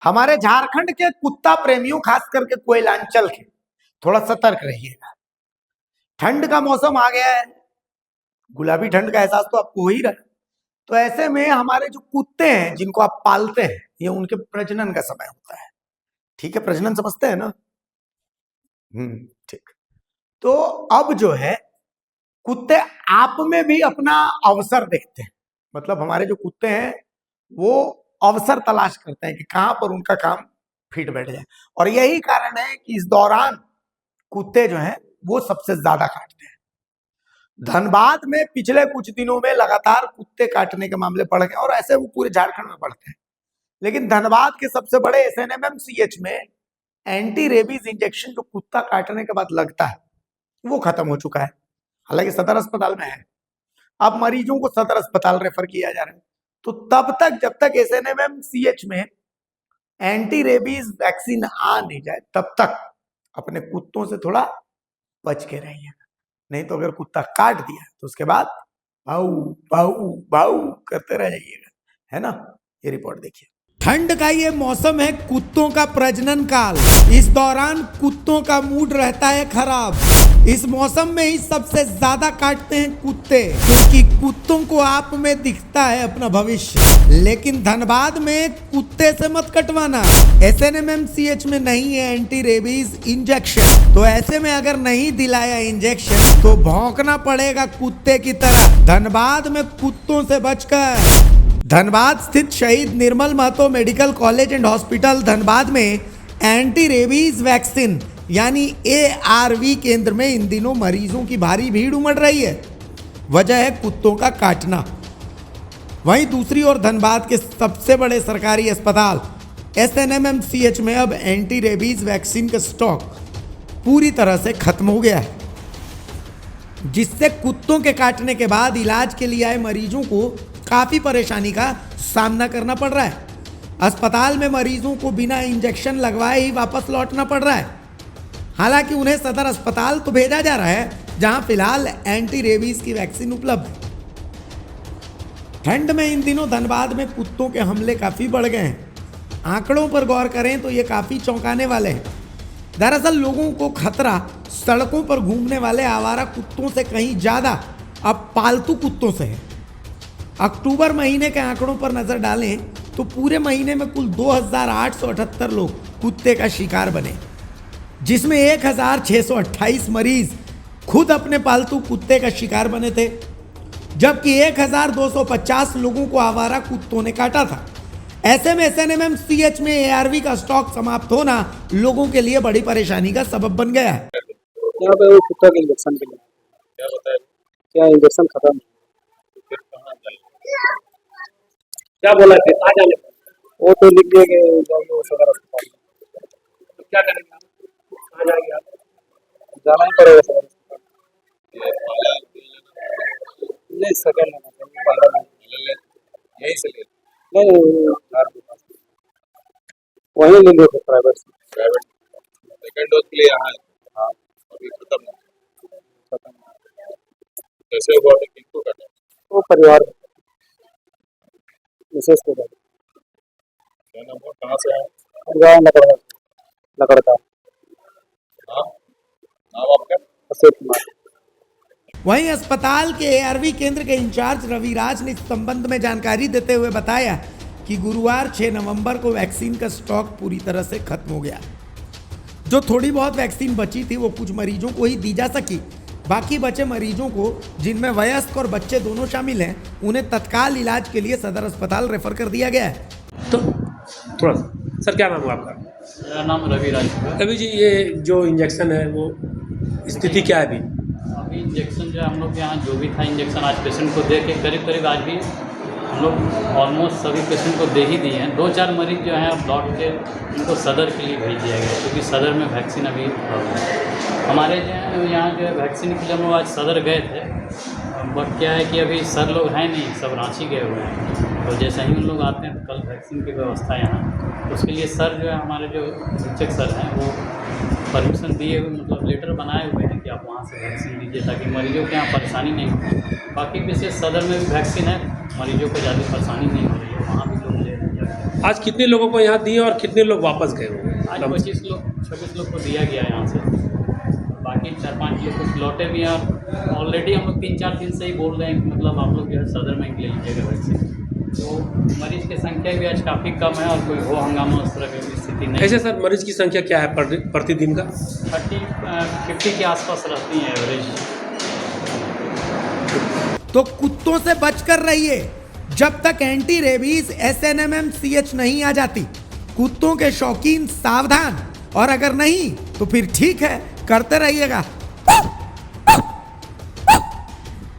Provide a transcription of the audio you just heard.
हमारे झारखंड के कुत्ता प्रेमियों, खास करके कोयलांचल के, थोड़ा सतर्क रहिएगा। ठंड का मौसम आ गया है, गुलाबी ठंड का एहसास तो आपको हो ही रहा है। तो ऐसे में हमारे जो कुत्ते हैं जिनको आप पालते हैं, ये उनके प्रजनन का समय होता है। ठीक है, प्रजनन समझते हैं ना? ठीक। तो अब जो है कुत्ते आप में भी अपना अवसर देखते हैं। मतलब हमारे जो कुत्ते हैं वो अवसर तलाश करते हैं कि कहां पर उनका काम फिट बैठ जाए, और यही कारण है कि इस दौरान कुत्ते जो हैं वो सबसे ज्यादा काटते हैं। धनबाद में पिछले कुछ दिनों में लगातार कुत्ते काटने के मामले बढ़ गए, और ऐसे वो पूरे झारखंड में बढ़ते हैं। लेकिन धनबाद के सबसे बड़े SNMMCH में एंटी रेबीज इंजेक्शन जो कुत्ता काटने के बाद लगता है वो खत्म हो चुका है। हालांकि सदर अस्पताल में है, अब मरीजों को सदर अस्पताल रेफर किया जा रहा है। तो तब तक जब तक SNMMCH में एंटी रेबीज वैक्सीन आ नहीं जाए तब तक अपने कुत्तों से थोड़ा बच के रहिएगा। नहीं तो अगर कुत्ता काट दिया तो उसके बाद भाऊ भाऊ भाऊ करते रह जाइएगा, है ना? ये रिपोर्ट देखिए। ठंड का ये मौसम है कुत्तों का प्रजनन काल। इस दौरान कुत्तों का मूड रहता है खराब। इस मौसम में ही सबसे ज्यादा काटते हैं कुत्ते, क्योंकि कुत्तों को आप में दिखता है अपना भविष्य। लेकिन धनबाद में कुत्ते से मत कटवाना, SNMMCH में नहीं है एंटी रेबीज इंजेक्शन। तो ऐसे में अगर नहीं दिलाया इंजेक्शन तो भौंकना पड़ेगा कुत्ते की तरह। धनबाद में कुत्तों से बचकर। धनबाद स्थित Shaheed Nirmal Mahto medical college and hospital Dhanbad में एंटी रेबीज वैक्सीन यानी ARV केंद्र में इन दिनों मरीजों की भारी भीड़ उमड़ रही है। वजह है कुत्तों का काटना। वहीं दूसरी ओर धनबाद के सबसे बड़े सरकारी अस्पताल SNMMCH में अब एंटी रेबीज वैक्सीन का स्टॉक पूरी तरह से खत्म हो गया है, जिससे कुत्तों के काटने के बाद इलाज के लिए आए मरीजों को काफ़ी परेशानी का सामना करना पड़ रहा है। अस्पताल में मरीजों को बिना इंजेक्शन लगवाए ही वापस लौटना पड़ रहा है। हालांकि उन्हें सदर अस्पताल तो भेजा जा रहा है जहां फिलहाल एंटी रेबीज की वैक्सीन उपलब्ध है। ठंड में इन दिनों धनबाद में कुत्तों के हमले काफ़ी बढ़ गए हैं। आंकड़ों पर गौर करें तो ये काफ़ी चौंकाने वाले हैं। दरअसल लोगों को खतरा सड़कों पर घूमने वाले आवारा कुत्तों से कहीं ज़्यादा अब पालतू कुत्तों से है। अक्टूबर महीने के आंकड़ों पर नजर डालें तो पूरे महीने में कुल 2878 लोग कुत्ते का शिकार बने, जिसमें 1628 मरीज खुद अपने पालतू कुत्ते का शिकार बने थे, जबकि 1250 लोगों को आवारा कुत्तों ने काटा था। ऐसे में SNMMCH में ARV का स्टॉक समाप्त होना लोगों के लिए बड़ी परेशानी का सबब बन गया है। यहाँ पे कुत्ता के इंजेक्शन के लिए क्या बताया, क्या इंजेक्शन खत्म, क्या बोला थे आ जाने, वो तो लिख दिए कि सदर अस्पताल। तो क्या करेंगे, आ जाएंगे आप, जाना ही पड़ेगा सदर अस्पताल। नहीं सेकेंड लेना चाहिए, 15 यही से ले नहीं घर के पास वहीं ले लो प्राइवेट से। सेकेंड डोज के लिए यहाँ हाँ अभी खत्म कैसे हुआ, किनको करना वो परिवार विशेष को क्या नाम है, कहाँ से है? लकड़का। हाँ नाम आपका? अशोक कुमार। वहीं अस्पताल के ARV केंद्र के इंचार्ज रविराज ने इस संबंध में जानकारी देते हुए बताया कि गुरुवार 6 नवंबर को वैक्सीन का स्टॉक पूरी तरह से खत्म हो गया। जो थोड़ी बहुत वैक्सीन बची थी वो कुछ मरीजों को ही दी जा सकी। बाकी बचे मरीजों को, जिनमें वयस्क और बच्चे दोनों शामिल हैं, उन्हें तत्काल इलाज के लिए सदर अस्पताल रेफर कर दिया गया है। तो थोड़ा सर क्या नाम है आपका? मेरा नाम रविराज है। रवि जी, ये जो इंजेक्शन है वो स्थिति क्या है अभी? अभी इंजेक्शन जो हम लोग यहाँ जो भी था इंजेक्शन आज पेशेंट को दे के करीब आज भी हम लोग ऑलमोस्ट सभी पेशेंट को दे ही दिए हैं। 2-4 मरीज जो हैं अब लौट के उनको सदर के लिए भेज दिया गया, क्योंकि सदर में वैक्सीन अभी हमारे जो यहाँ जो है वैक्सीन के लिए हम लोग आज सदर गए थे, बट क्या है कि अभी सर लोग हैं नहीं, सब रांची गए हुए हैं। तो जैसे ही उन लोग आते हैं तो कल वैक्सीन की व्यवस्था यहाँ, तो उसके लिए सर जो है हमारे जो शिक्षक सर हैं वो परमिशन दिए हुए, मतलब लेटर बनाए हुए हैं कि आप वहाँ से वैक्सीन दीजिए ताकि मरीजों के यहाँ परेशानी नहीं हो। बाकी विशेष सदर में भी वैक्सीन है, मरीजों को ज़्यादा परेशानी नहीं हो रही है, वहाँ भी लोग ले रहे हैं। आज कितने लोगों को यहाँ दिए और कितने लोग वापस गए होंगे? आज 26 लोग को दिया गया है यहाँ से, बाकी 4-5 लोग कुछ लौटे भी हैं और ऑलरेडी हम लोग 3-4 दिन से ही बोल रहे हैं कि मतलब आप लोग जो है सदर में ले लीजिएगा वैक्सीन। तो मरीज की संख्या भी आज काफ़ी कम है और कोई हो हंगामा उस तरह की स्थिति नहीं ऐसे सर मरीज की संख्या क्या है प्रतिदिन का? 50 के आसपास रहती है एवरेज। तो कुत्तों से बचकर रहिए जब तक एंटी रेबीज SNMMCH नहीं आ जाती। कुत्तों के शौकीन सावधान, और अगर नहीं तो फिर ठीक है, करते रहिएगा।